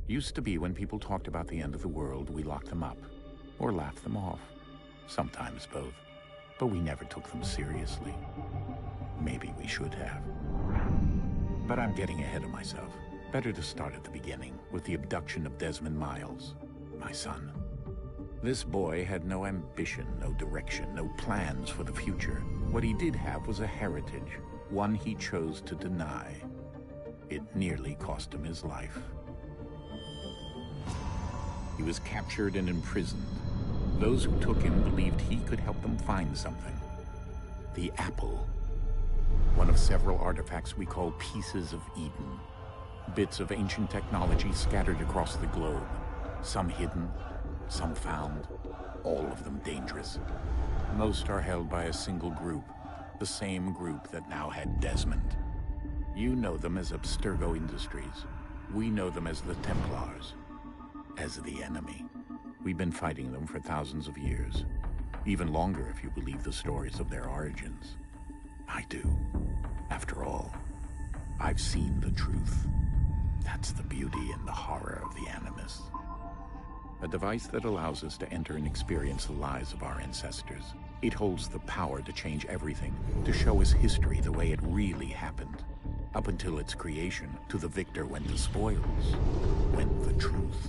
Used to be when people talked about the end of the world, we locked them up, or laughed them off. Sometimes both. But we never took them seriously. Maybe we should have. But I'm getting ahead of myself. Better to start at the beginning, with the abduction of Desmond Miles, my son. This boy had no ambition, no direction, no plans for the future. What he did have was a heritage, one he chose to deny. It nearly cost him his life. He was captured and imprisoned. Those who took him believed he could help them find something. The apple. One of several artifacts we call pieces of Eden. Bits of ancient technology scattered across the globe. Some hidden, some found, all of them dangerous. Most are held by a single group, the same group that now had Desmond. You know them as Abstergo Industries. We know them as the Templars, as the enemy. We've been fighting them for thousands of years, even longer if you believe the stories of their origins. I do. After all, I've seen the truth. That's the beauty and the horror of the Animus. A device that allows us to enter and experience the lives of our ancestors. It holds the power to change everything, to show us history the way it really happened. Up until its creation, to the victor went the spoils, went the truth.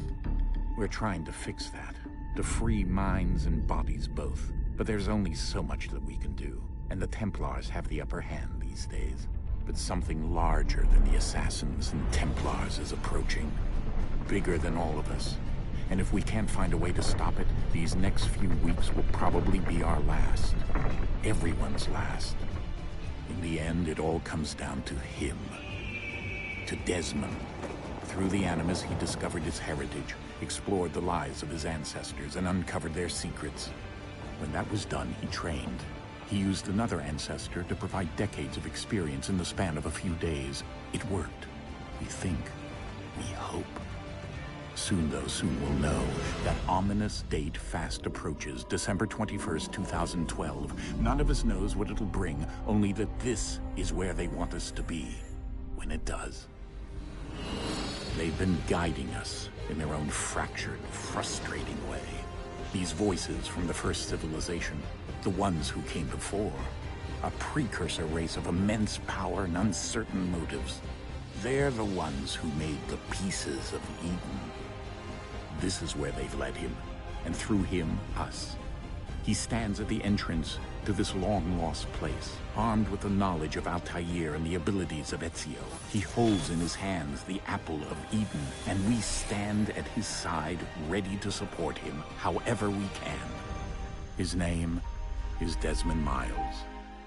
We're trying to fix that, to free minds and bodies both. But there's only so much that we can do, and the Templars have the upper hand these days. But something larger than the Assassins and Templars is approaching, bigger than all of us. And if we can't find a way to stop it, these next few weeks will probably be our last. Everyone's last. In the end, it all comes down to him. To Desmond. Through the Animus, he discovered his heritage, explored the lives of his ancestors, and uncovered their secrets. When that was done, he trained. He used another ancestor to provide decades of experience in the span of a few days. It worked. We think. We hope. Soon, though, soon we'll know. That ominous date fast approaches, December 21st, 2012. None of us knows what it'll bring, only that this is where they want us to be, when it does. They've been guiding us in their own fractured, frustrating way. These voices from the first civilization, the ones who came before, a precursor race of immense power and uncertain motives. They're the ones who made the pieces of Eden. This is where they've led him, and through him, us. He stands at the entrance to this long-lost place, armed with the knowledge of Altair and the abilities of Ezio. He holds in his hands the apple of Eden, and we stand at his side, ready to support him however we can. His name is Desmond Miles,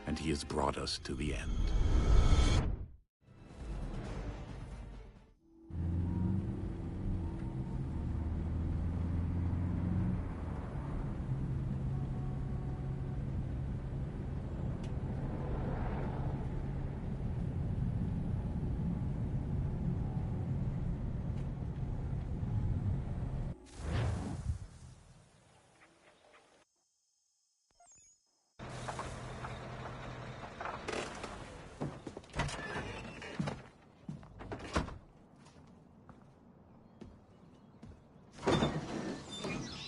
and he has brought us to the end.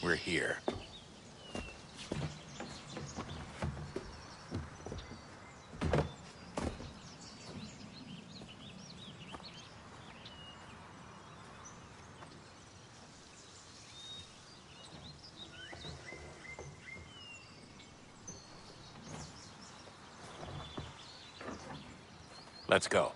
We're here. Let's go.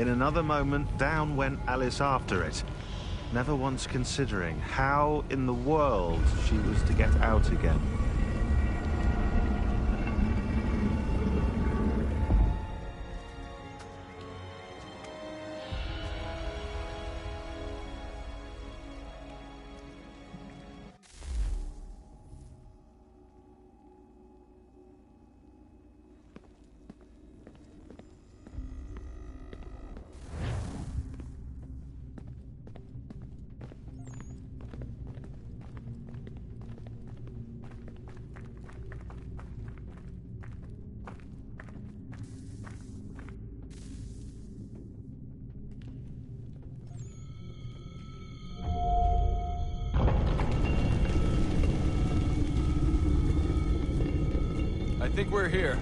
In another moment, down went Alice after it, never once considering how in the world she was to get out again. I think we're here.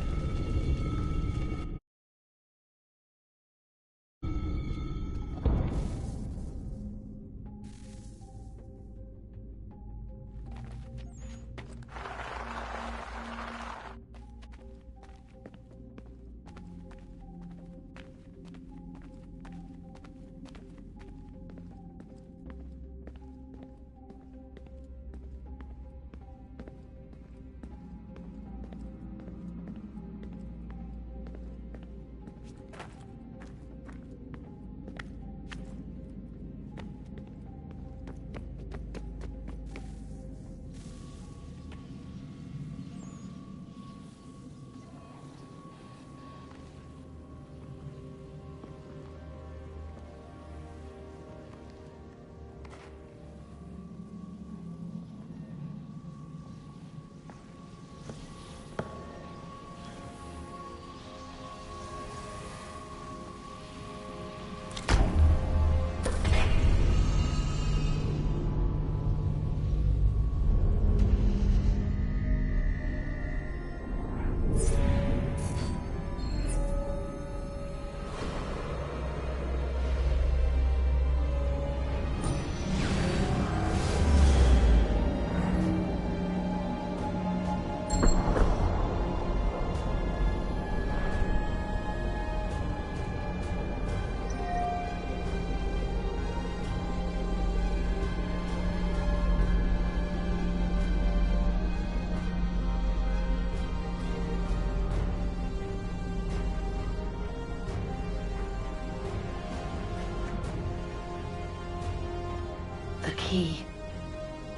The key.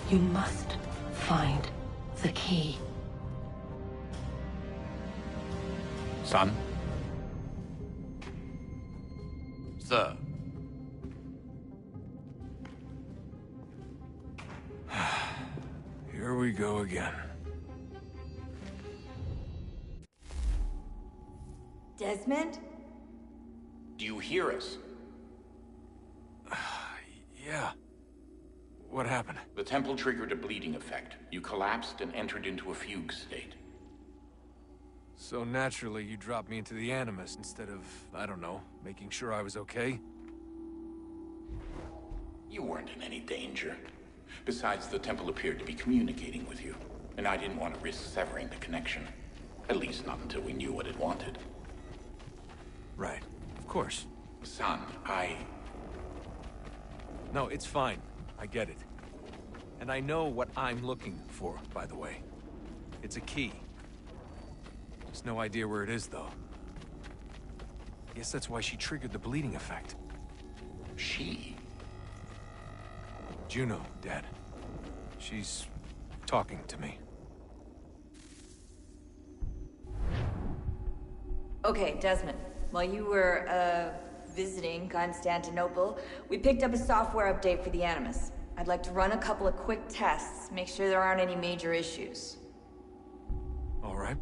You must find the key. Son? Sir. Here we go again. Desmond? Do you hear us? Yeah. What happened? The temple triggered a bleeding effect. You collapsed and entered into a fugue state. So naturally, you dropped me into the Animus instead of, I don't know, making sure I was okay? You weren't in any danger. Besides, the temple appeared to be communicating with you, and I didn't want to risk severing the connection. At least not until we knew what it wanted. Right. Of course. Son, No, it's fine. I get it. And I know what I'm looking for, by the way. It's a key. Just no idea where it is, though. Guess that's why she triggered the bleeding effect. She? Juno, Dad. She's talking to me. Okay, Desmond. While you were, visiting Constantinople, we picked up a software update for the Animus. I'd like to run a couple of quick tests, make sure there aren't any major issues. All right.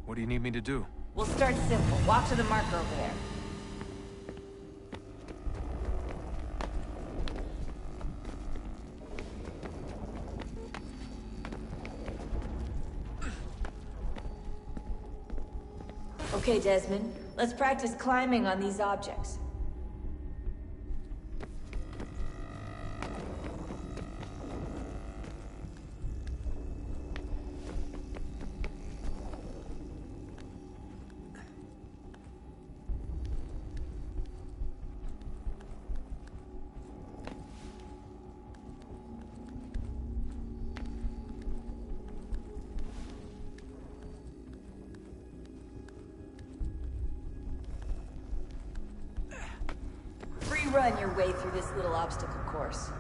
What do you need me to do? We'll start simple. Walk to the marker over there. Okay, Desmond. Let's practice climbing on these objects. run your way through this little obstacle course.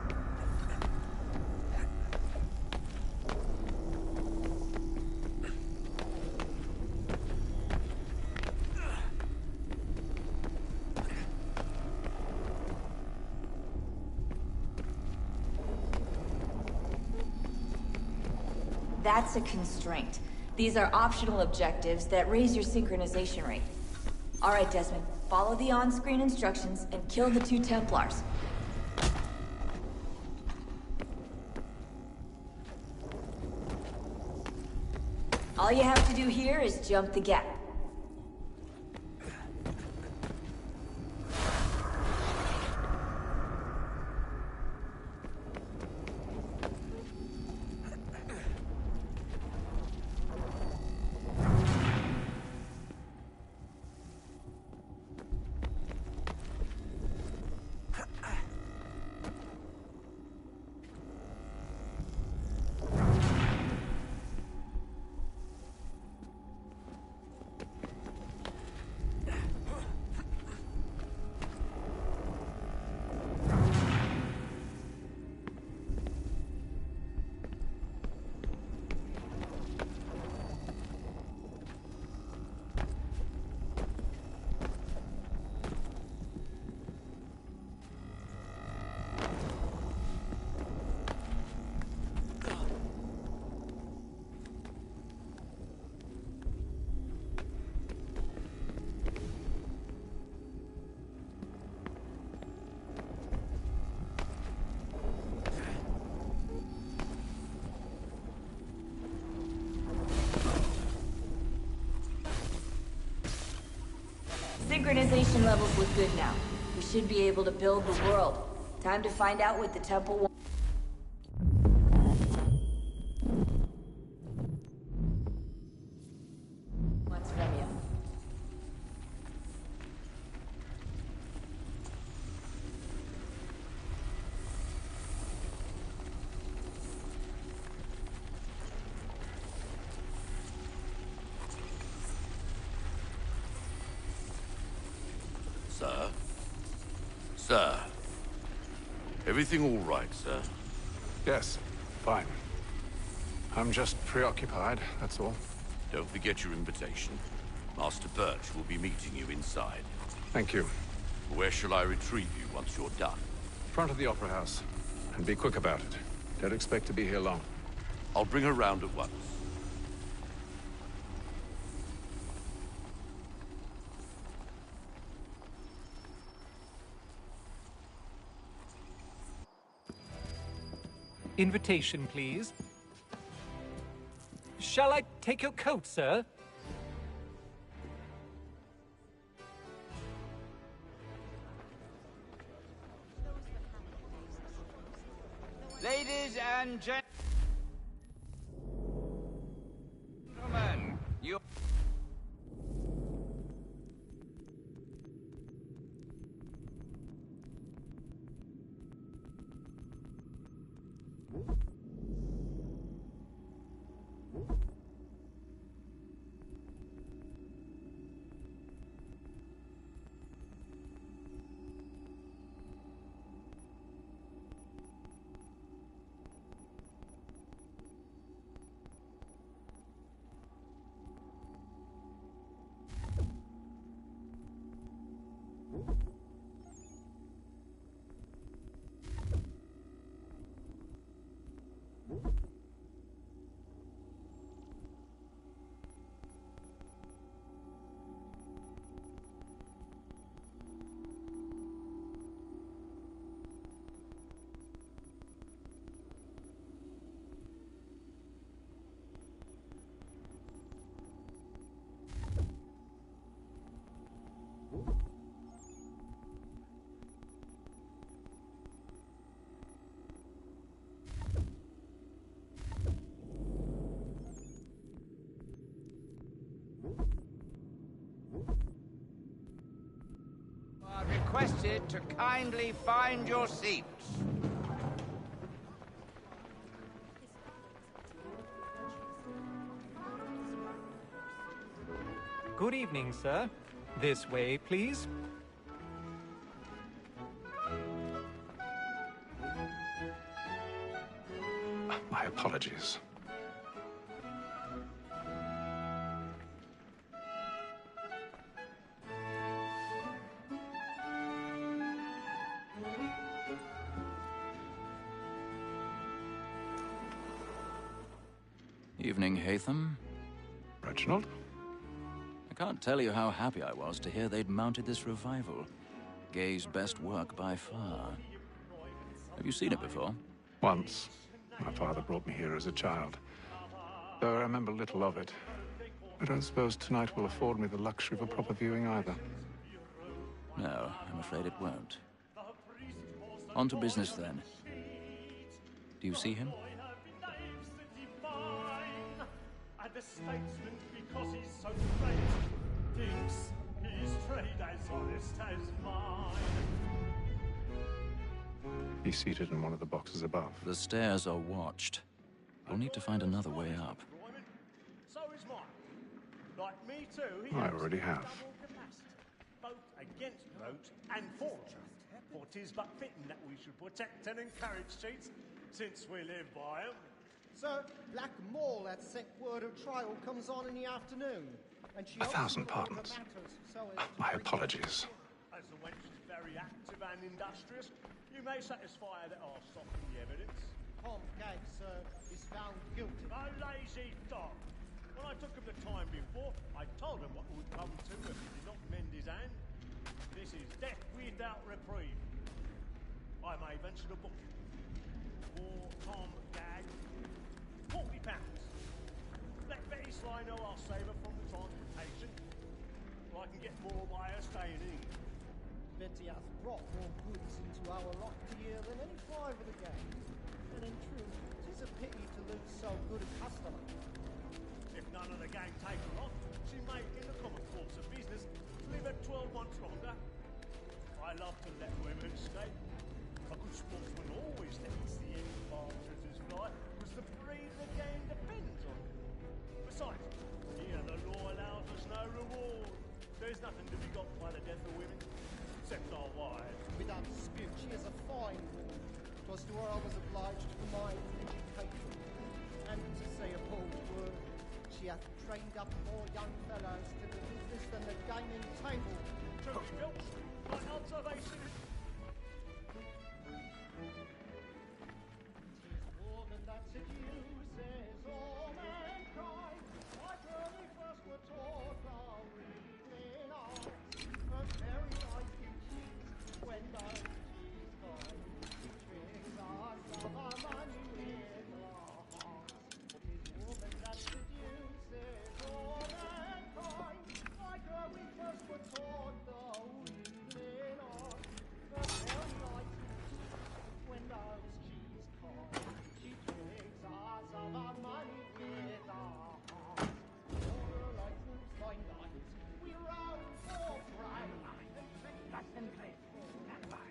That's a constraint. These are optional objectives that raise your synchronization rate. All right, Desmond, follow the on-screen instructions and kill the 2 Templars. All you have to do here is jump the gap. Synchronization levels look good now. We should be able to build the world. Time to find out what the temple wants. From you. Sir? Sir? Everything all right, sir? Yes, fine. I'm just preoccupied, that's all. Don't forget your invitation. Master Birch will be meeting you inside. Thank you. Where shall I retrieve you once you're done? Front of the Opera House. And be quick about it. Don't expect to be here long. I'll bring her round at once. Invitation, please. Shall I take your coat, sir? Ladies and gentlemen, you... are requested to kindly find your seats. Good evening, sir. This way, please. My apologies. Evening, Hatham. Reginald? I can't tell you how happy I was to hear they'd mounted this revival. Gay's best work by far. Have you seen it before? Once. My father brought me here as a child. Though I remember little of it. I don't suppose tonight will afford me the luxury of a proper viewing either. No, I'm afraid it won't. On to business then. Do you see him? The statesman, because he's so great, thinks his trade as honest as mine. He's seated in one of the boxes above. The stairs are watched. You'll need to find another way up. So is mine. Like me too, he I already have. both against roach and forger. For 'tis but fitting that we should protect and encourage cheats, since we live by 'em. Sir, Black Mall had set word of trial comes on in the afternoon. And she 1,000 pardons. My apologies. As the wench is very active and industrious, you may satisfy her that I'll soften the evidence. Tom Gag, sir, is found guilty. A lazy dog. When I took him the time before, I told him what would come to if he did not mend his hand. This is death without reprieve. I may venture to book him. For Tom Gag, £40. Let Betty Sly know I'll save her from the transportation, or I can get more by her staying in. Betty hath brought more goods into our lot here than any five of the gang. And in truth, 'tis a pity to lose so good a customer. If none of the gang take her on, she may, in the common course of business, live at 12 months longer. I love to let women escape. A good sportsman always lets the end partridges fly, because the breed of the game depends on it. Besides, here the law allows us no reward. There's nothing to be got by the death of women, except our wives. Without dispute, she is a fine woman. 'Twas to her I was obliged for my education. And to say a bold word, she hath trained up more young fellows to the business than the gaming table. Truly, Filch, my observation is... Woman that seduces all mankind, like when we first were taught our reading arts, her very life you cheat when those she's gone. She tricks us of our money with our hearts. It is woman that seduces all mankind, like when we first were taught the reading arts, her very life you cheat when those she's gone. She tricks us of our money with our hearts. All like fools by night, we roam for pride. And play. Stand by.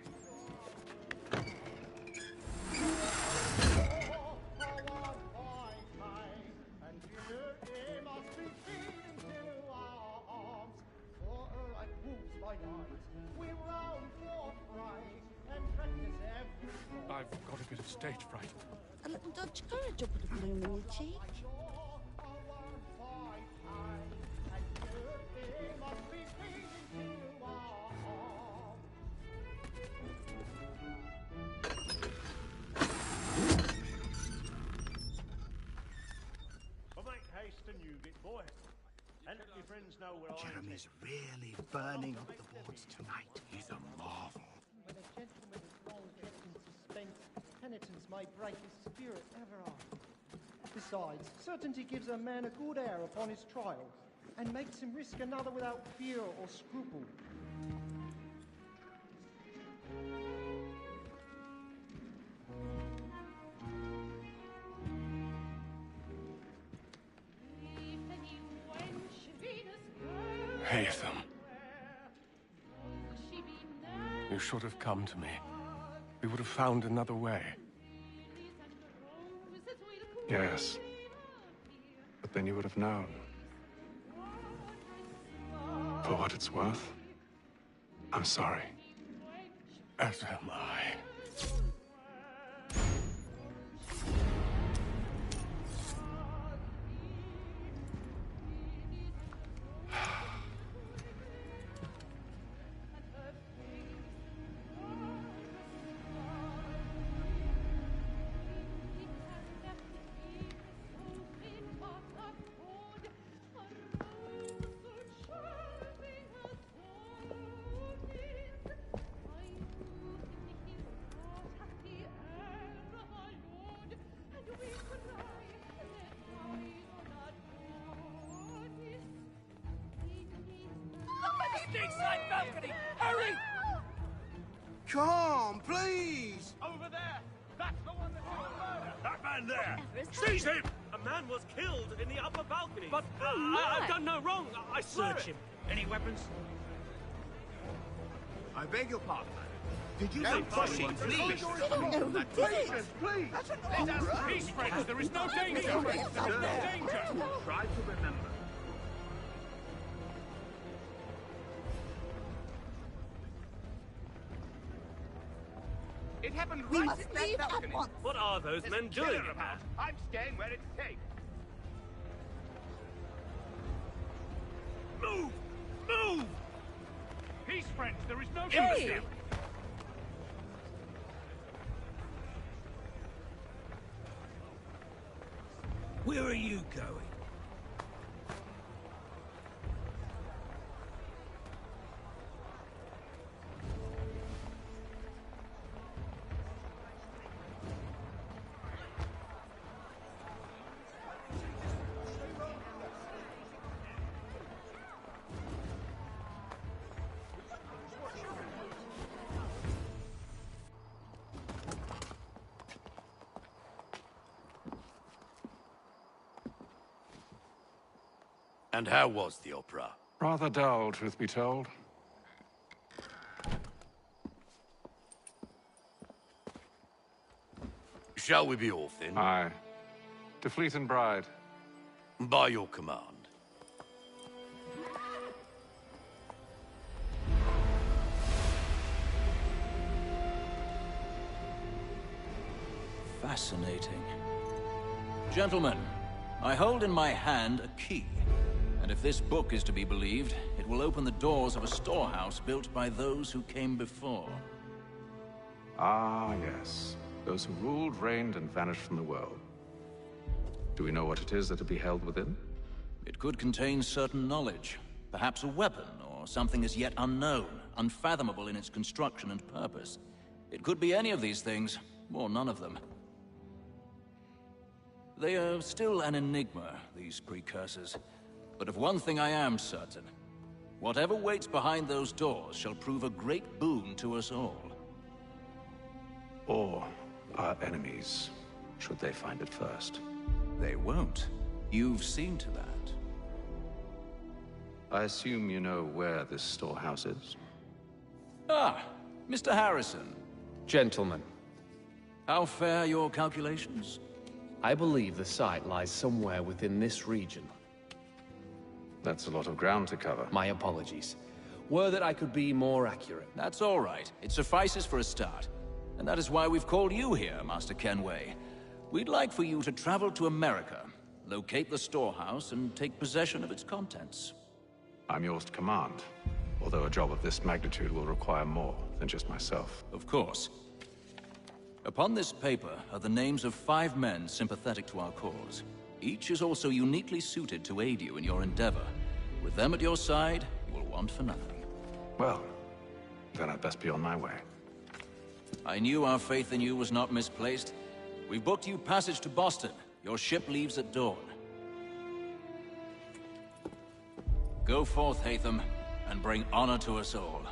And he must be feeding to our arms. For like wolves by night, we roam for pride and practice every I've got a bit of stage fright. A little Dutch courage will put a bloom in your cheek. Well, make haste and you bit boy. And let your friends know where Jeremy's really burning up the boards tonight. He's a marvel. When a gentleman is long kept in suspense, penitence may break his spirit ever after. Besides, certainty gives a man a good air upon his trial, and makes him risk another without fear or scruple. Hatham. You should have come to me. We would have found another way. Yes. But then you would have known. For what it's worth, I'm sorry. As am I. stage side balcony! Hurry! Come, please! Over there! That's the one that's in murder! That man there! Seize him! A man was killed in the upper balcony. But I've done no wrong. I swear Search it. him. Any weapons? I beg your pardon. Did you No say pushing, please. Please! That's an Peace, friends! There is no danger! There is no danger! Try to remember. It happened We right must in that leave at balcony. once. What are those There's men a killer doing in about. there? I'm staying where it's safe. Move! Move! Peace, friends. There is no Imbecile! Where are you going? And how was the opera? Rather dull, truth be told. Shall we be off then? Aye. To Fleet and Bride. By your command. Fascinating. Gentlemen, I hold in my hand a key. And if this book is to be believed, it will open the doors of a storehouse built by those who came before. Ah, yes. Those who ruled, reigned, and vanished from the world. Do we know what it is that will be held within? It could contain certain knowledge. Perhaps a weapon, or something as yet unknown, unfathomable in its construction and purpose. It could be any of these things, or none of them. They are still an enigma, these precursors. But of one thing I am certain. Whatever waits behind those doors shall prove a great boon to us all. Or our enemies, should they find it first. They won't. You've seen to that. I assume you know where this storehouse is? Ah, Mr. Harrison. Gentlemen, How fare your calculations? I believe the site lies somewhere within this region. That's a lot of ground to cover. My apologies. Were that I could be more accurate. That's all right. It suffices for a start. And that is why we've called you here, Master Kenway. We'd like for you to travel to America, locate the storehouse, and take possession of its contents. I'm yours to command, although a job of this magnitude will require more than just myself. Of course. Upon this paper are the names of 5 men sympathetic to our cause. Each is also uniquely suited to aid you in your endeavor. With them at your side, you will want for nothing. Well, then I'd best be on my way. I knew our faith in you was not misplaced. We've booked you passage to Boston. Your ship leaves at dawn. Go forth, Hatham, and bring honor to us all.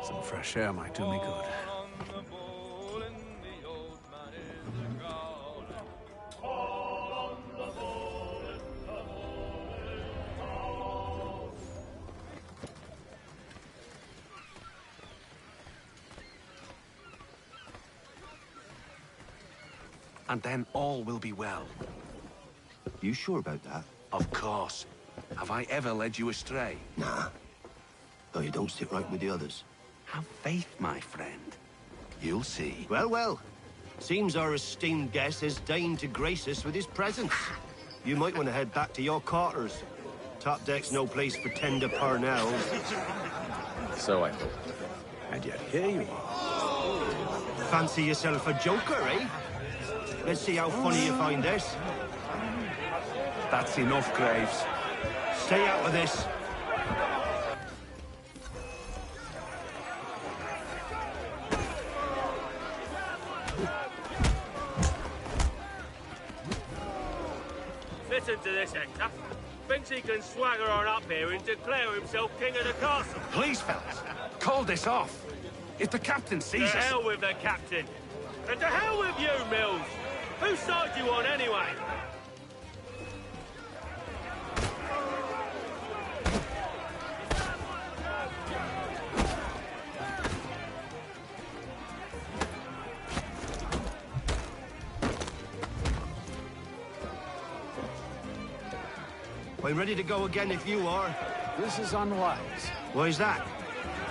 Some fresh air might do me good. And then all will be well. You sure about that? Of course. Have I ever led you astray? Nah. Though you don't stick right with the others. Have faith, my friend. You'll see. Well, well. Seems our esteemed guest has deigned to grace us with his presence. You might want to head back to your quarters. Top deck's no place for tender parnells. So I thought. And yet here you are. Fancy yourself a joker, eh? Let's see how funny you find this. That's enough, Graves. Stay out of this. Listen to this, Hector. Thinks he can swagger on up here and declare himself king of the castle. Please, fellas, call this off. If the captain sees us... To hell with the captain. And to hell with you, Mills. Whose side you on, anyway? I'm ready to go again if you are. This is unwise. Why is that?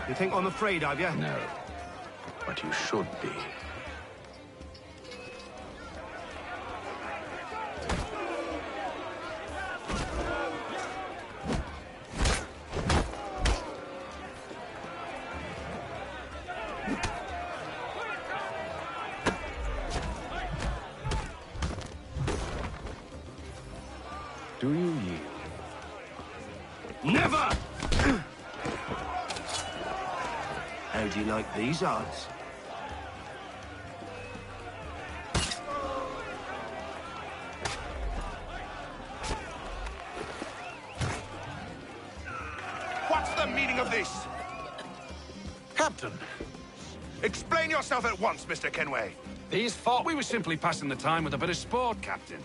You think I'm afraid of you? No. But you should be. Do you yield? Never! How do you like these odds? What's the meaning of this? Captain! Explain yourself at once, Mr. Kenway. These thought we were simply passing the time with a bit of sport, Captain.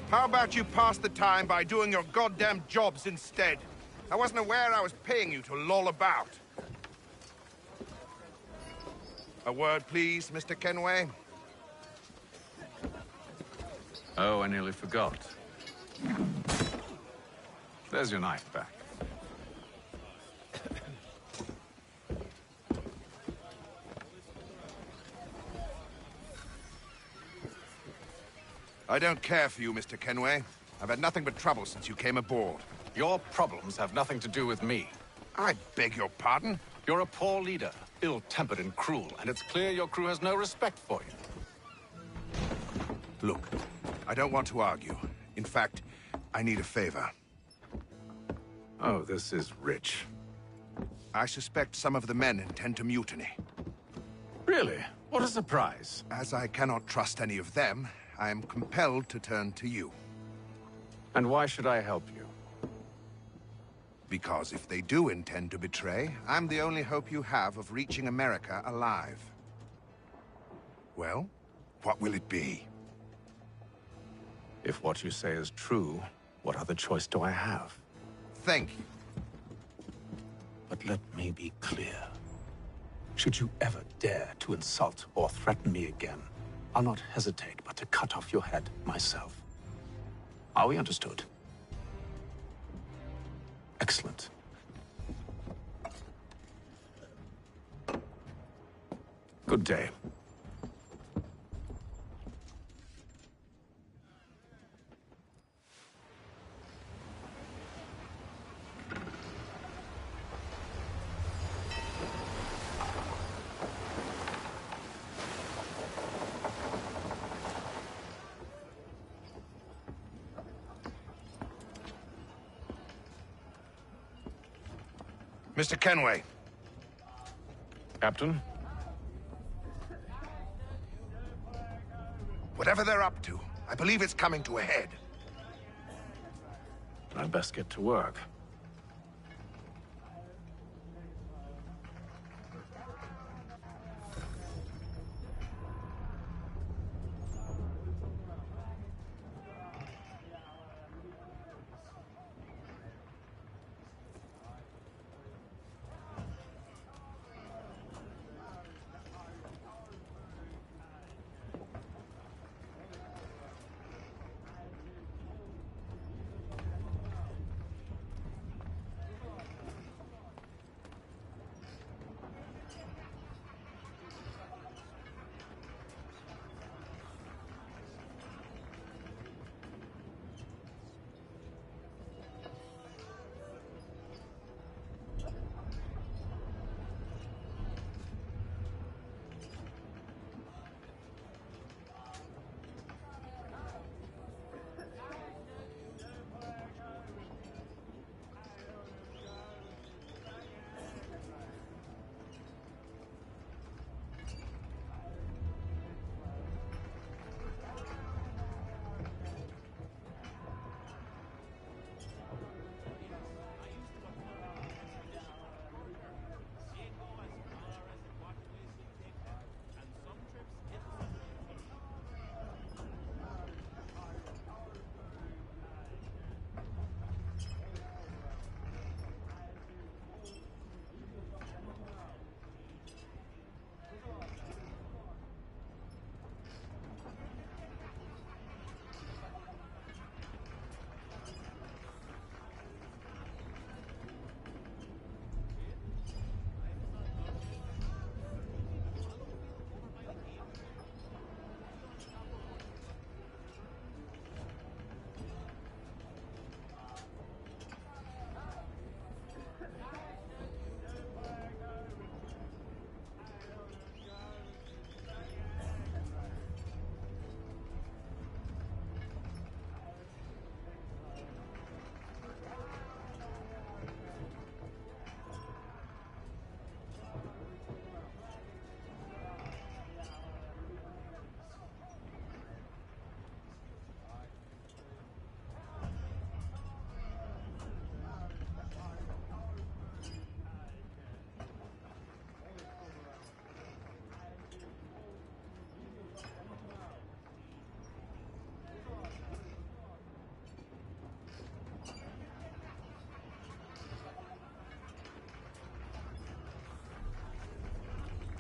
How about you pass the time by doing your goddamn jobs instead? I wasn't aware I was paying you to loll about. A word, please, Mr. Kenway. Oh, I nearly forgot. There's your knife back. I don't care for you, Mr. Kenway. I've had nothing but trouble since you came aboard. Your problems have nothing to do with me. I beg your pardon? You're a poor leader, ill-tempered and cruel, and it's clear your crew has no respect for you. Look, I don't want to argue. In fact, I need a favor. Oh, this is rich. I suspect some of the men intend to mutiny. Really? What a surprise. As I cannot trust any of them, I am compelled to turn to you. And why should I help you? Because if they do intend to betray, I'm the only hope you have of reaching America alive. Well, what will it be? If what you say is true, what other choice do I have? Thank you. But let me be clear. Should you ever dare to insult or threaten me again, I'll not hesitate but to cut off your head myself. Are we understood? Excellent. Good day. Mr. Kenway. Captain? Whatever they're up to, I believe it's coming to a head. I'd best get to work.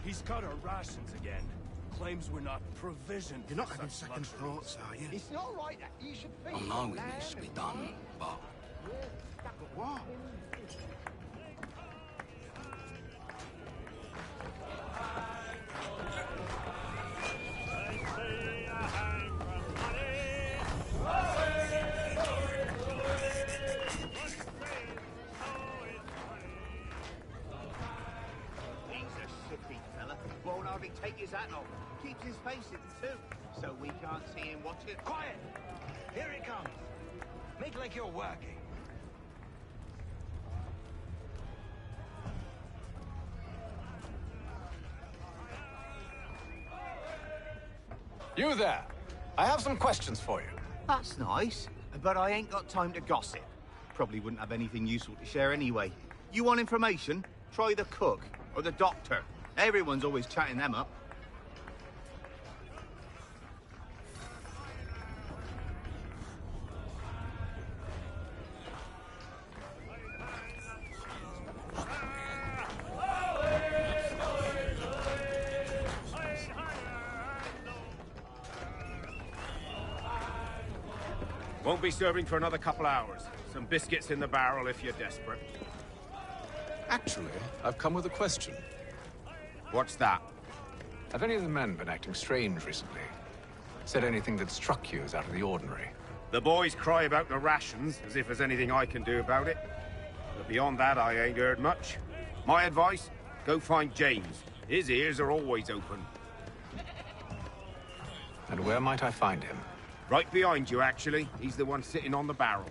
He's cut our rations again. Claims we're not provisioned. You're not for having such second luxuries. thoughts, are you? It's not right that you should I feast know on it lamb needs to be and done, wine. but But what? He's a shifty fella. Won't hardly take his hat off. Keeps his face hidden too, so we can't see him watch it. Quiet! Here he comes. Make like you're working. You there! I have some questions for you. That's nice, but I ain't got time to gossip. Probably wouldn't have anything useful to share anyway. You want information? Try the cook or the doctor. Everyone's always chatting them up. Won't be serving for another couple hours. Some biscuits in the barrel if you're desperate. Actually, I've come with a question. What's that? Have any of the men been acting strange recently? Said anything that struck you as out of the ordinary? The boys cry about the rations, as if there's anything I can do about it. But beyond that, I ain't heard much. My advice? Go find James. His ears are always open. And where might I find him? Right behind you, actually. He's the one sitting on the barrel.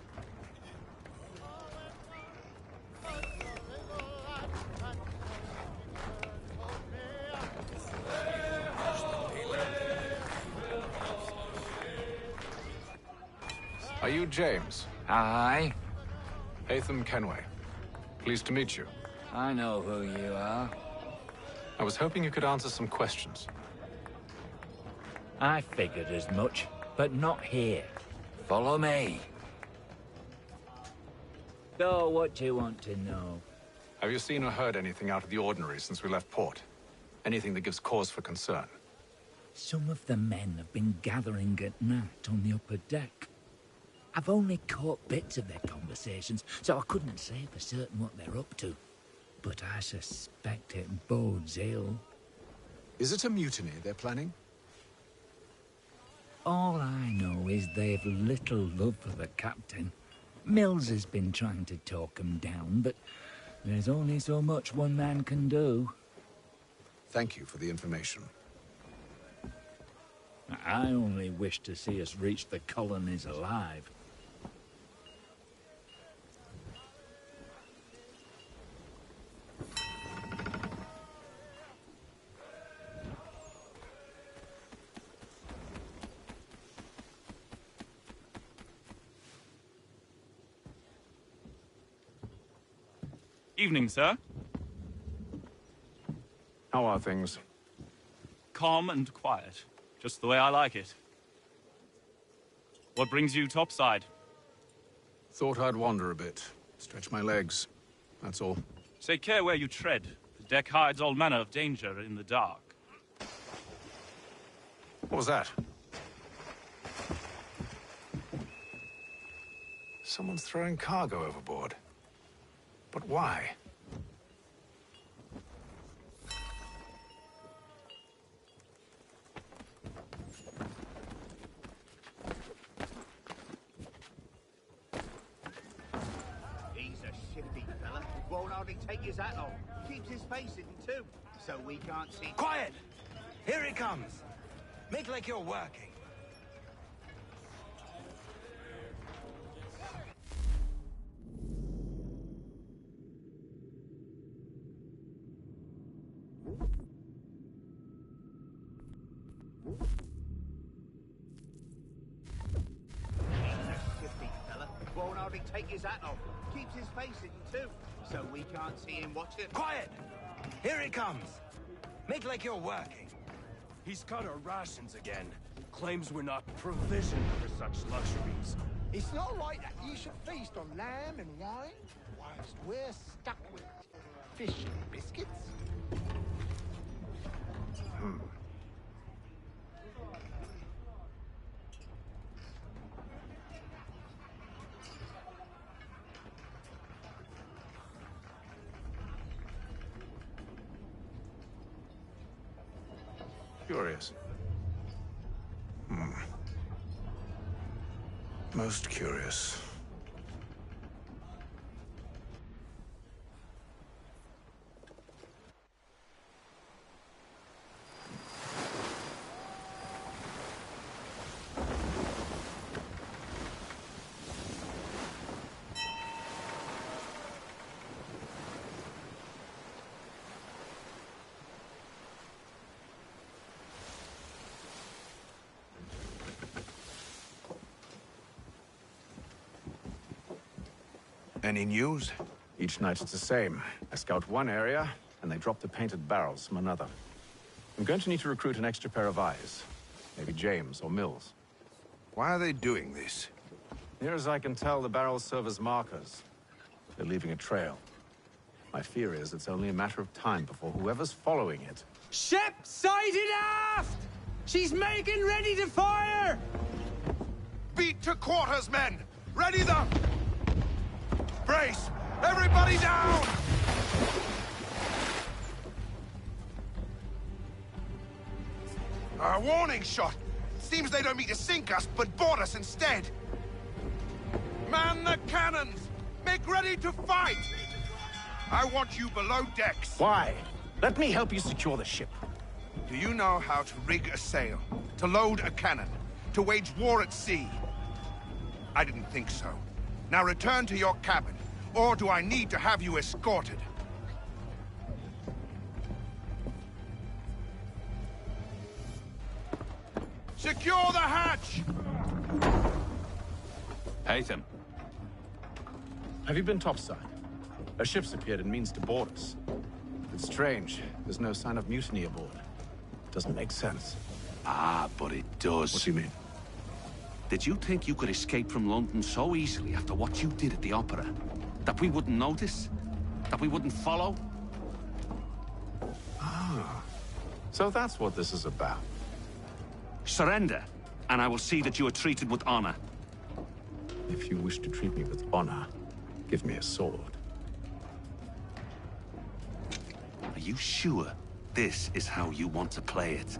Are you James? Aye. Hatham Kenway. Pleased to meet you. I know who you are. I was hoping you could answer some questions. I figured as much, but not here. Follow me. So, what do you want to know? Have you seen or heard anything out of the ordinary since we left port? Anything that gives cause for concern? Some of the men have been gathering at night on the upper deck. I've only caught bits of their conversations, so I couldn't say for certain what they're up to. But I suspect it bodes ill. Is it a mutiny they're planning? All I know is they've little love for the captain. Mills has been trying to talk him down, but there's only so much one man can do. Thank you for the information. I only wish to see us reach the colonies alive. Evening, sir. How are things? Calm and quiet. Just the way I like it. What brings you topside? Thought I'd wander a bit. Stretch my legs. That's all. Take care where you tread. The deck hides all manner of danger in the dark. What was that? Someone's throwing cargo overboard. But why? He's a shifty fella. Won't hardly take his hat off. Keeps his face hidden too, so we can't see. Quiet! Here he comes. Make like you're working. Won't hardly take his hat off. Keeps his face hidden too, so we can't see him watch it. Quiet! Here he comes. Make like you're working. He's cut our rations again. Claims we're not provisioned for such luxuries. It's not right that you should feast on lamb and wine, whilst we're stuck with fish and biscuits. Curious. Most curious. Any news? Each night it's the same. I scout one area, and they drop the painted barrels from another. I'm going to need to recruit an extra pair of eyes. Maybe James or Mills. Why are they doing this? Near as I can tell, the barrels serve as markers. They're leaving a trail. My fear is it's only a matter of time before whoever's following it... Ship sighted aft! She's making ready to fire! Beat to quarters, men! Ready them! Brace! Everybody down! A warning shot! Seems they don't mean to sink us, but board us instead! Man the cannons! Make ready to fight! I want you below decks. Why? Let me help you secure the ship. Do you know how to rig a sail? To load a cannon? To wage war at sea? I didn't think so. Now return to your cabin, or do I need to have you escorted? Secure the hatch! Haytham. Have you been topside? A ship's appeared and means to board us. It's strange. There's no sign of mutiny aboard. Doesn't make sense. Ah, but it does. What do you mean? Did you think you could escape from London so easily after what you did at the opera? That we wouldn't notice? That we wouldn't follow? Ah. So that's what this is about. Surrender, and I will see that you are treated with honor. If you wish to treat me with honor, give me a sword. Are you sure this is how you want to play it?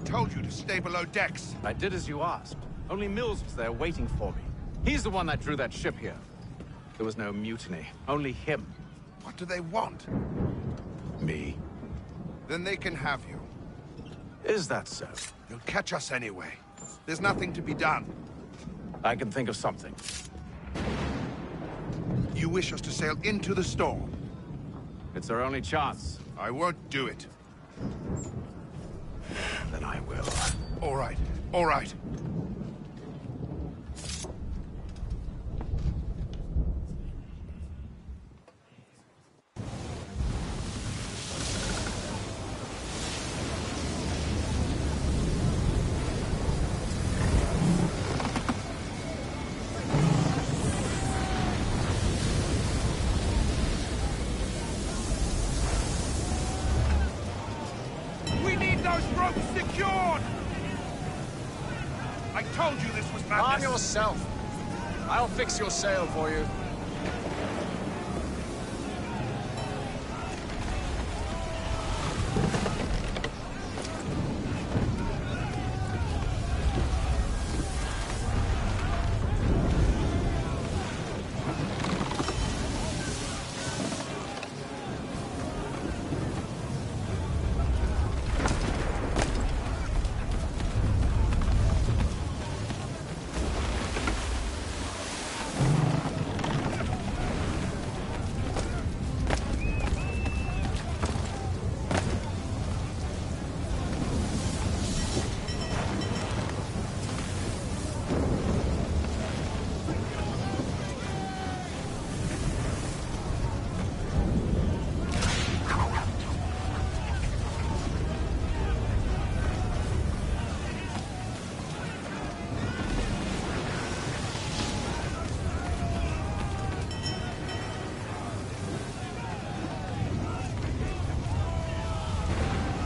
Told you to stay below decks. I did as you asked. Only Mills was there waiting for me. He's the one that drew that ship here. There was no mutiny, only him. What do they want? Me. Then they can have you. Is that so? You'll catch us anyway. There's nothing to be done. I can think of something. You wish us to sail into the storm? It's our only chance. I won't do it. then I will. All right, all right. We need those ropes secured! I told you this was madness! Calm yourself. I'll fix your sail for you.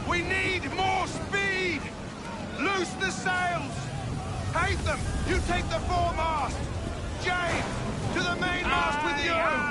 We need more speed! Loose the sails! Haytham, you take the foremast! James, to the mainmast with you!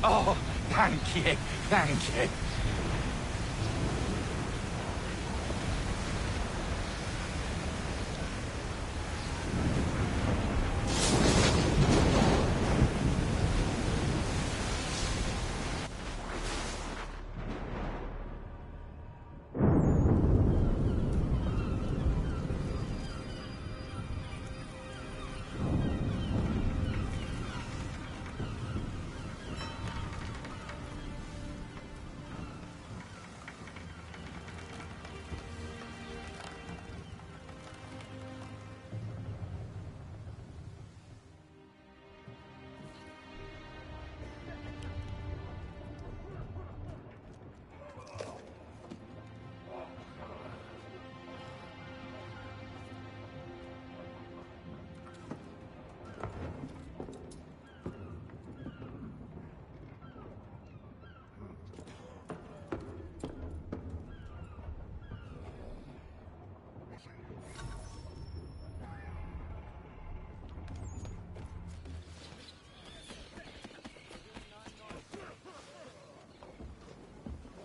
Oh, thank you, thank you.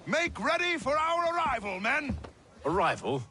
Make ready for our arrival, men! Arrival?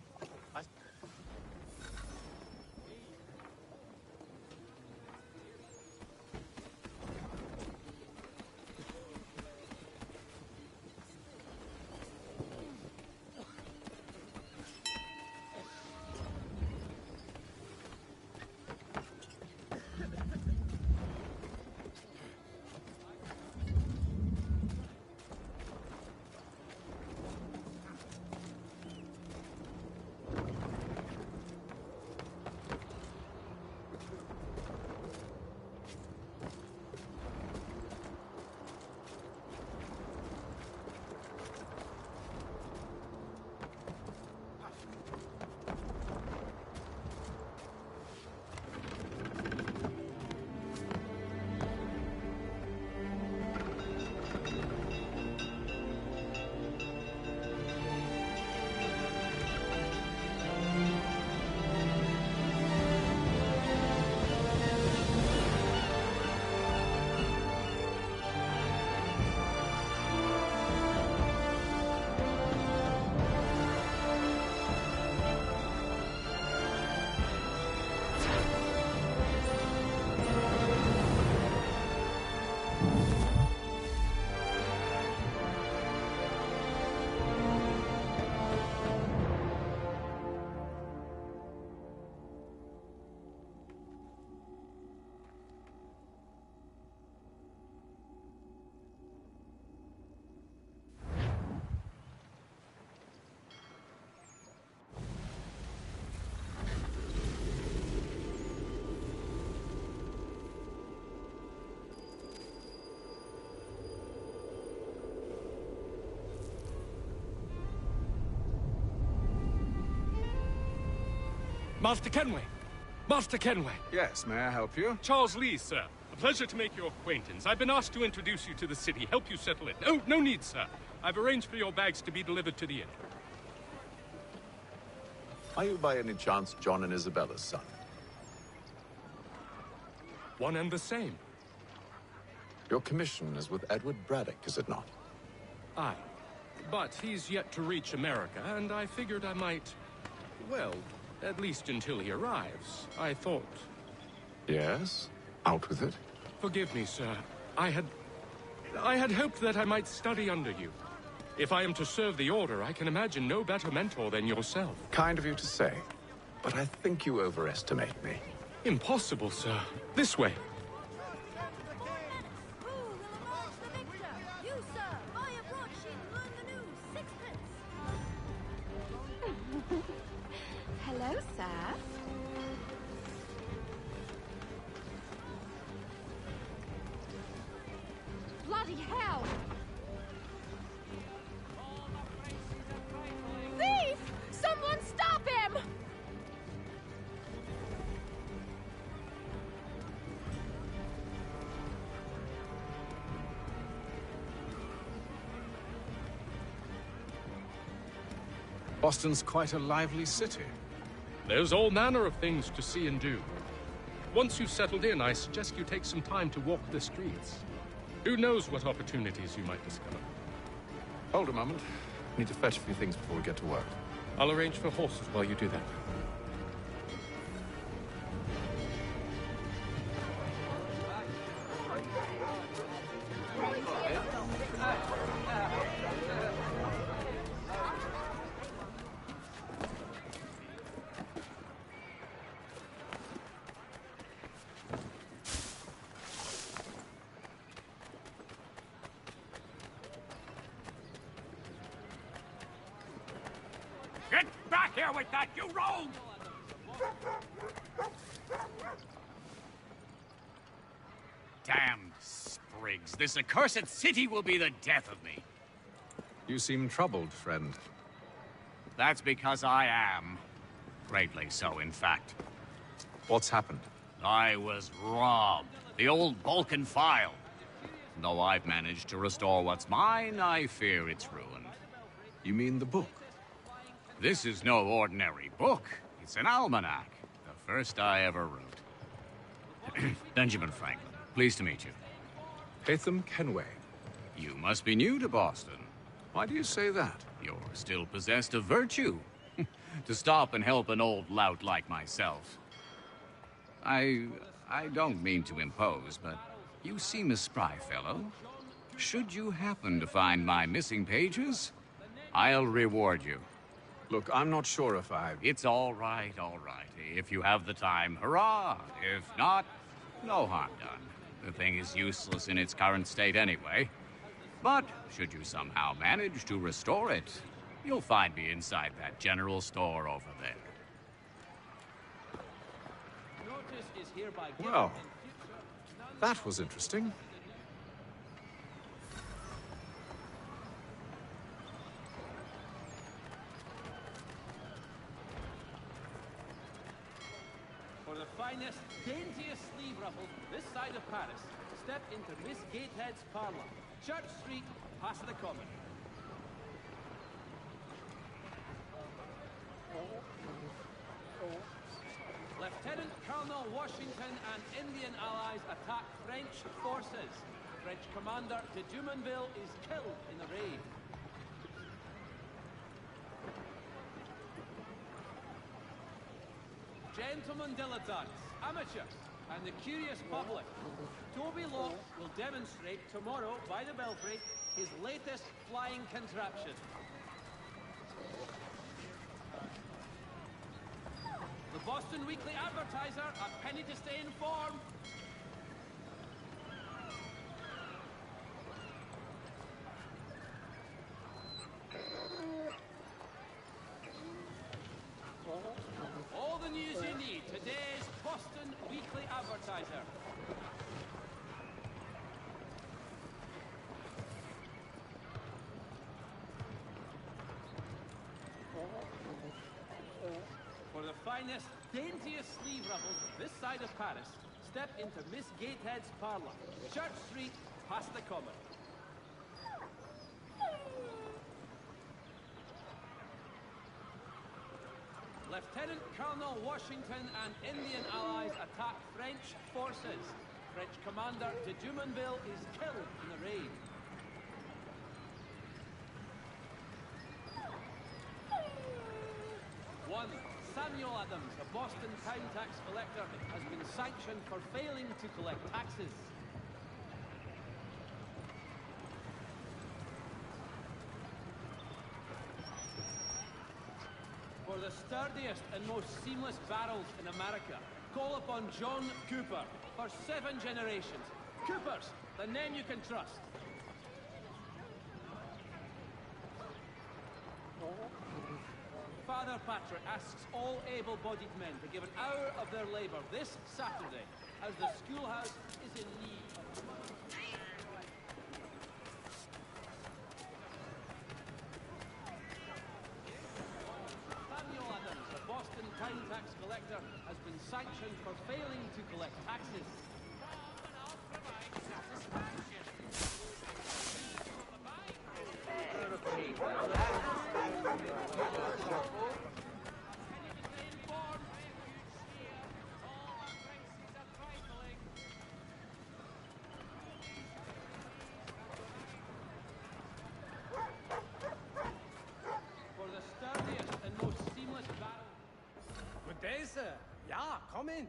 Master Kenway! Master Kenway! Yes, may I help you? Charles Lee, sir. A pleasure to make your acquaintance. I've been asked to introduce you to the city, help you settle it. Oh, no need, sir. I've arranged for your bags to be delivered to the inn. Are you by any chance John and Isabella's son? One and the same. Your commission is with Edward Braddock, is it not? Aye. But he's yet to reach America, and I figured I might... well, at least until he arrives. I thought... Yes? Out with it. Forgive me, sir. I had hoped that I might study under you. If I am to serve the Order, I can imagine no better mentor than yourself. Kind of you to say, but I think you overestimate me. Impossible, sir. This way. Hello, sir. Bloody hell! Thief! Someone stop him! Boston's quite a lively city. There's all manner of things to see and do. Once you've settled in, I suggest you take some time to walk the streets. Who knows what opportunities you might discover. Hold a moment. Need to fetch a few things before we get to work. I'll arrange for horses while you do that. Get back here with that, you rogue! Damn sprigs. This accursed city will be the death of me. You seem troubled, friend. That's because I am. Greatly so, in fact. What's happened? I was robbed. The old Balkan file. Though I've managed to restore what's mine, I fear it's ruined. You mean the book? This is no ordinary book. It's an almanac. The first I ever wrote. Benjamin Franklin. Pleased to meet you. Hatham Kenway. You must be new to Boston. Why do you say that? You're still possessed of virtue. To stop and help an old lout like myself. I don't mean to impose, but you seem a spry fellow. Should you happen to find my missing pages, I'll reward you. Look, I'm not sure if I... It's all right. If you have the time, hurrah! If not, no harm done. The thing is useless in its current state anyway. But should you somehow manage to restore it, you'll find me inside that general store over there. Well, that was interesting. For the finest, daintiest sleeve ruffles this side of Paris, step into Miss Gatehead's parlour. Church Street, past the Common. Lieutenant Colonel Washington and Indian allies attack French forces. French commander de Jumonville is killed in the raid. Gentlemen dilettantes, amateurs, and the curious public, Toby Locke will demonstrate tomorrow by the Belfry his latest flying contraption. The Boston Weekly Advertiser, a penny to stay informed. All the news you need, today's Boston Weekly Advertiser. For the finest, daintiest sleeve ruffles this side of Paris, step into Miss Gatehead's parlour. Church Street, past the Common. Lieutenant Colonel Washington and Indian allies attack French forces. French commander de Jumonville is killed in the raid. One, Samuel Adams, a Boston town tax collector, has been sanctioned for failing to collect taxes. For the sturdiest and most seamless barrels in America, call upon John Cooper for 7 generations. Coopers, the name you can trust. Father Patrick asks all able-bodied men to give an hour of their labour this Saturday, as the schoolhouse is in need of money. Samuel Adams, a Boston town tax collector, has been sanctioned for failing to collect taxes. For the sturdiest and most seamless barrel. Good day, sir. Yeah, come in.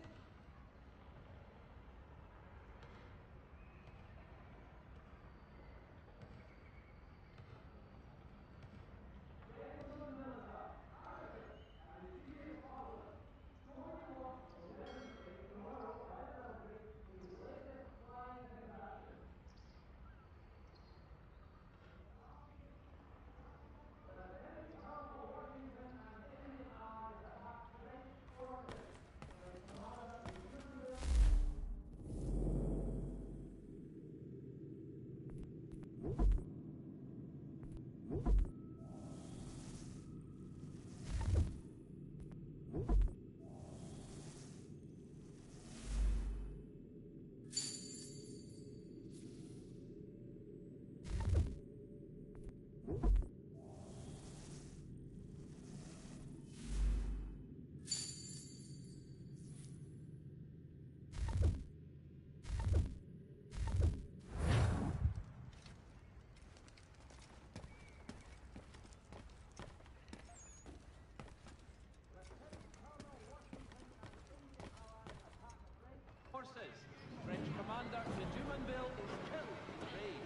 forces. French commander de Dumanville is killed in the raid.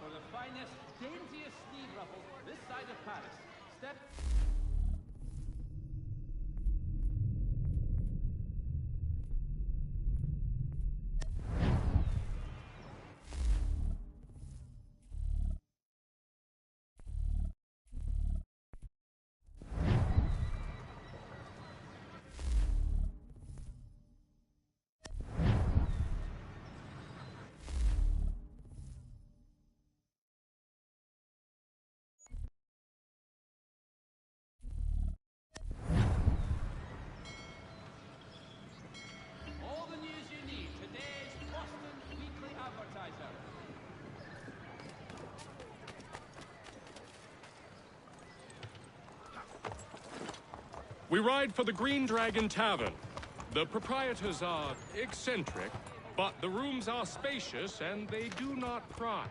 For the finest, daintiest sleeve ruffles this side of Paris, step... All the news you need, today's Boston Weekly Advertiser. We ride for the Green Dragon Tavern. The proprietors are eccentric, but the rooms are spacious and they do not pry.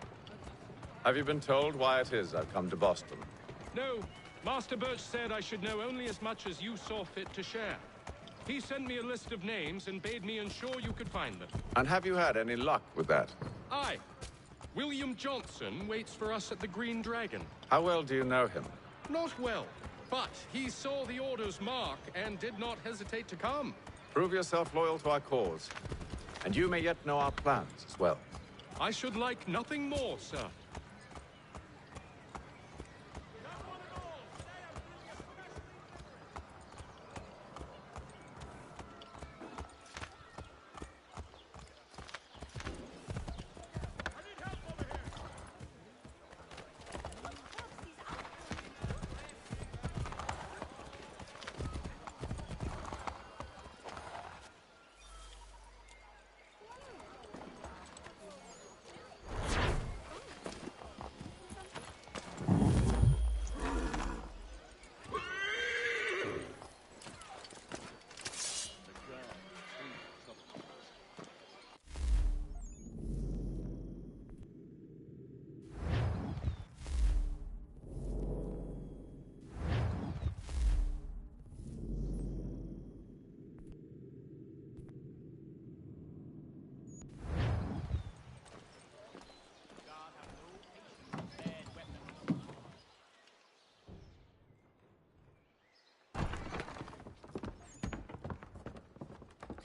Have you been told why it is I've come to Boston? No, Master Birch said I should know only as much as you saw fit to share. He sent me a list of names and bade me ensure you could find them. And have you had any luck with that? Aye. William Johnson waits for us at the Green Dragon. How well do you know him? Not well, but he saw the order's mark and did not hesitate to come. Prove yourself loyal to our cause, and you may yet know our plans as well. I should like nothing more, sir.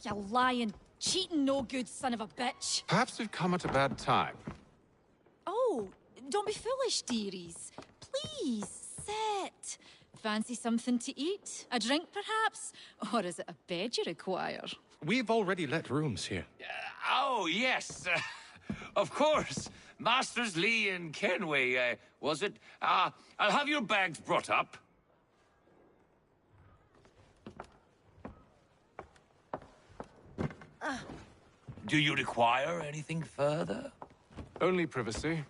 You lying, cheating, no good son of a bitch. Perhaps we've come at a bad time. Oh, don't be foolish, dearies. Please, sit. Fancy something to eat? A drink, perhaps? Or is it a bed you require? We've already let rooms here. Oh, yes. Of course. Masters Lee and Kenway, was it? I'll have your bags brought up. Do you require anything further? Only privacy.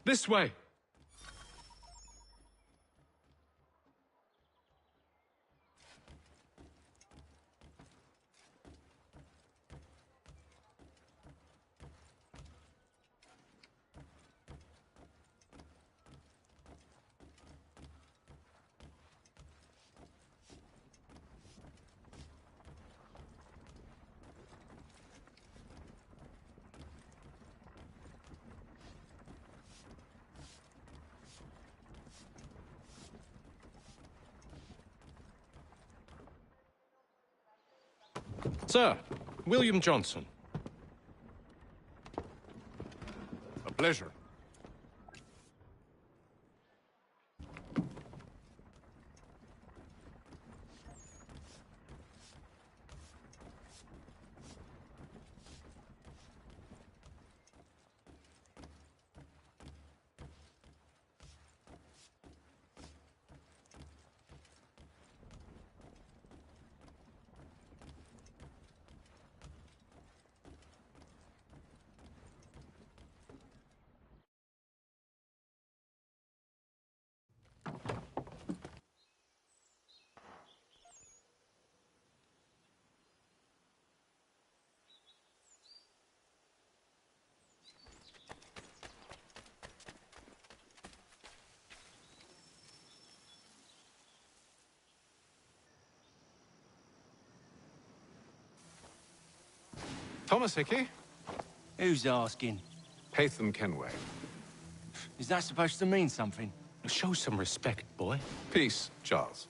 This way. Sir, William Johnson. A pleasure. Thomas Hickey? Who's asking? Haytham Kenway. Is that supposed to mean something? Show some respect, boy. Peace, Charles.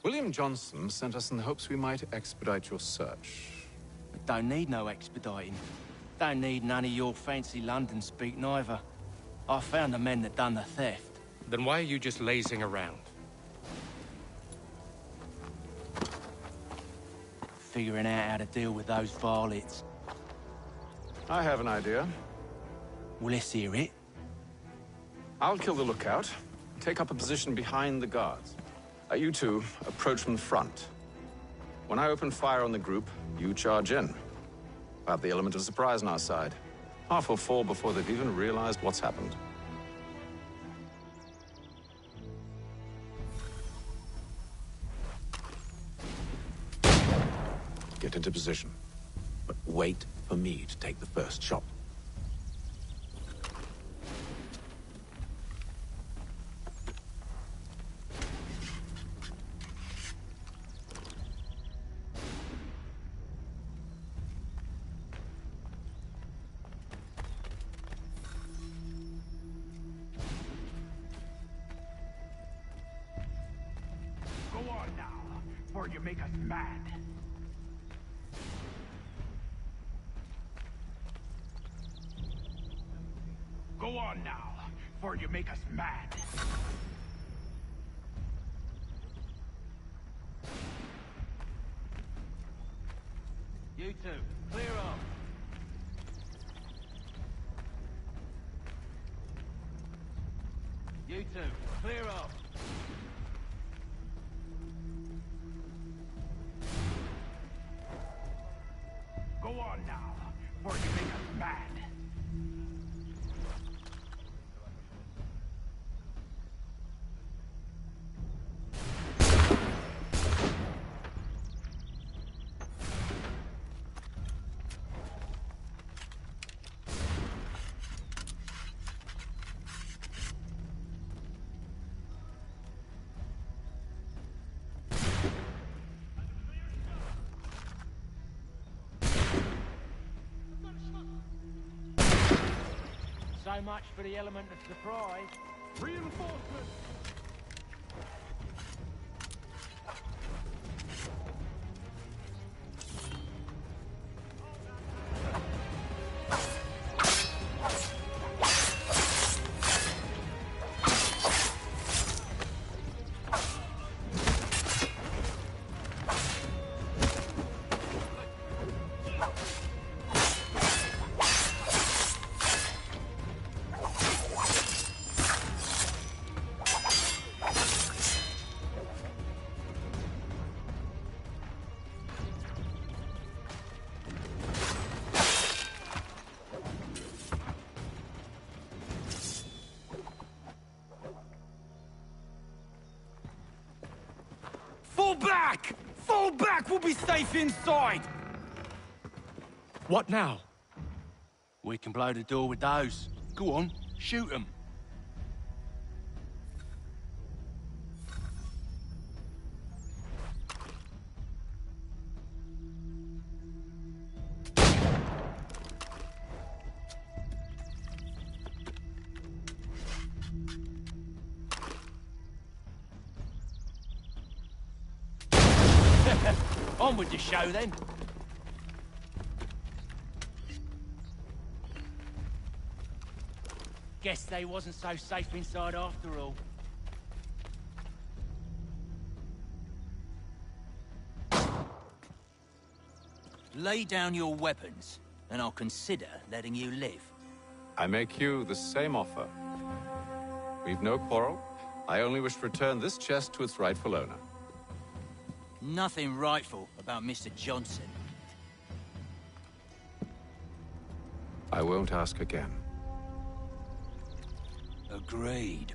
William Johnson sent us in the hopes we might expedite your search. Don't need no expediting. Don't need none of your fancy London speak neither. I found the men that done the theft. Then why are you just lazing around? Figuring out how to deal with those varlets. I have an idea. Well, let's hear it. I'll kill the lookout, take up a position behind the guards. You two approach from the front. When I open fire on the group, you charge in. We'll have the element of surprise on our side. Half will fall before they've even realized what's happened. Get into position, but wait for me to take the first shot. Go on now, before you make us mad. Go on now, before you make us mad. You two, clear off. You two, clear off. Go on now, before you make us mad. So much for the element of surprise. Reinforcements! Fall back! Fall back! We'll be safe inside! What now? We can blow the door with those. Go on, shoot them. On with the show, then. Guess they wasn't so safe inside after all. Lay down your weapons, and I'll consider letting you live. I make you the same offer. We've no quarrel. I only wish to return this chest to its rightful owner. Nothing rightful about Mr. Johnson. I won't ask again. Agreed.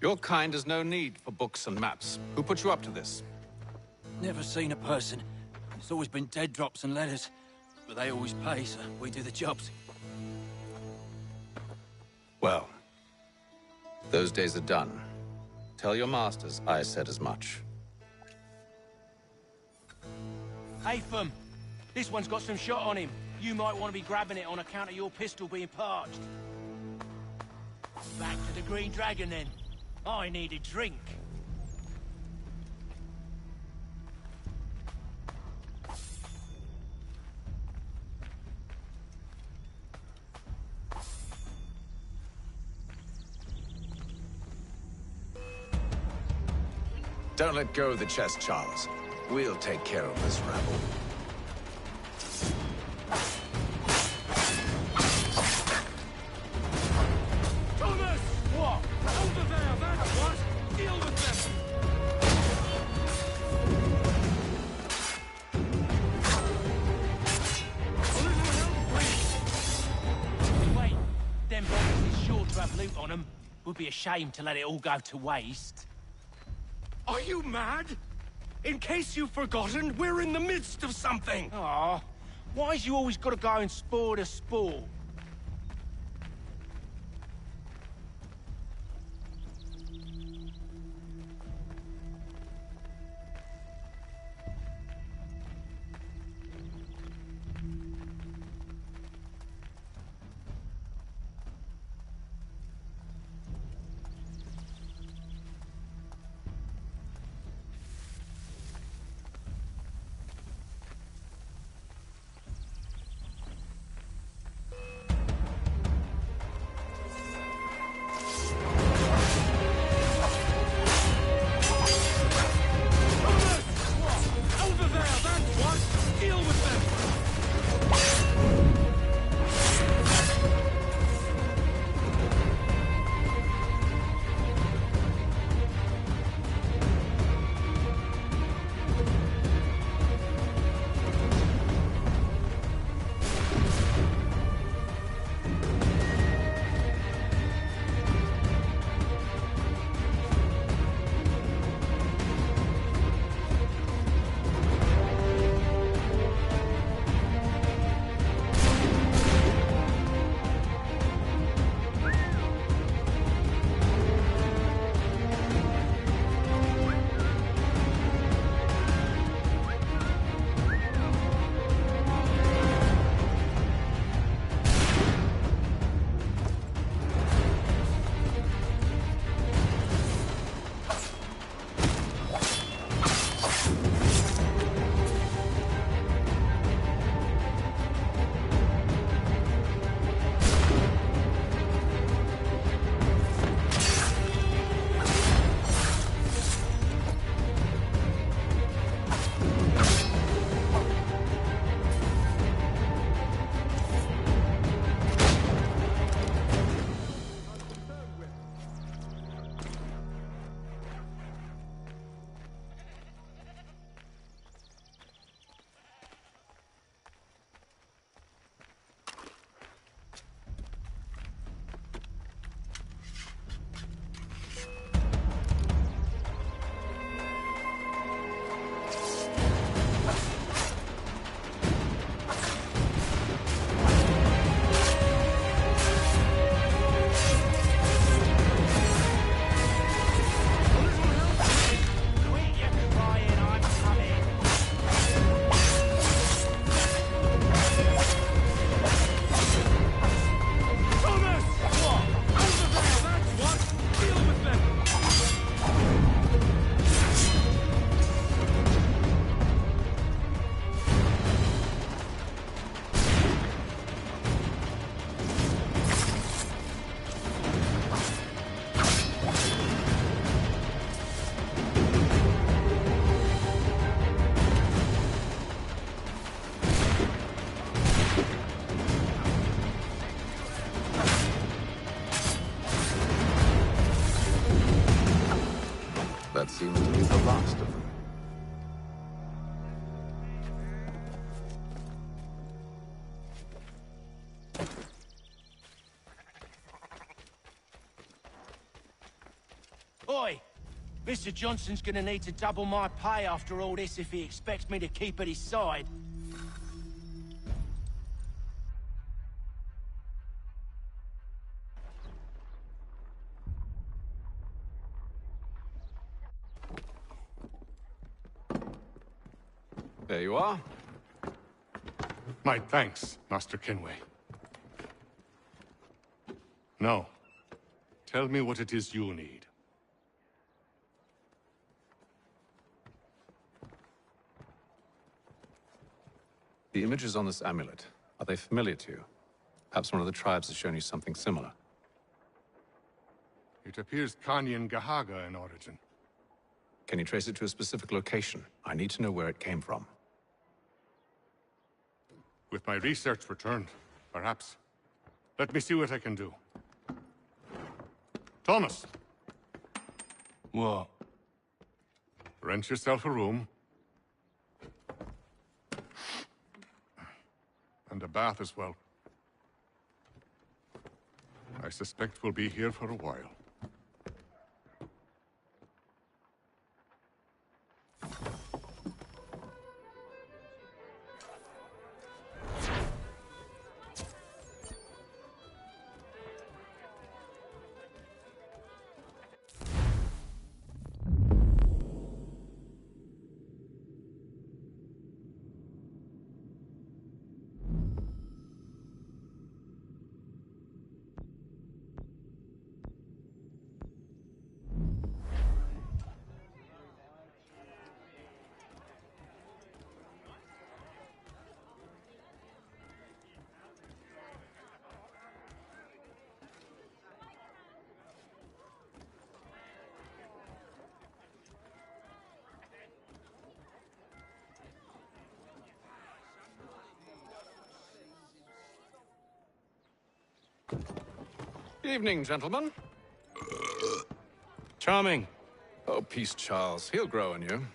Your kind has no need for books and maps. Who put you up to this? Never seen a person. It's always been dead drops and letters. But they always pay, so we do the jobs. Well, those days are done. Tell your masters I said as much. Hey, Fum. This one's got some shot on him. You might want to be grabbing it on account of your pistol being parched. Back to the Green Dragon, then. I need a drink. Don't let go of the chest, Charles. We'll take care of this rabble. Thomas! What? Over there, that's what! Deal with them! Wait, them boxes is sure to have loot on them. Would be a shame to let it all go to waste. Are you mad? In case you've forgotten, we're in the midst of something! Aw, why's you always gotta go and spore the sport? Over there, that's what! Deal with them! That seems to be the last of them. coy. Mr. Johnson's gonna need to double my pay after all this if he expects me to keep at his side. There you are. My thanks, Master Kenway. Now, tell me what it is you need. The images on this amulet, are they familiar to you? Perhaps one of the tribes has shown you something similar. It appears Kanyan Gahaga in origin. Can you trace it to a specific location? I need to know where it came from. With my research returned, perhaps. Let me see what I can do. Thomas! What? Rent yourself a room. And a bath as well. I suspect we'll be here for a while. Evening, gentlemen. Charming. Oh, peace, Charles. He'll grow on you.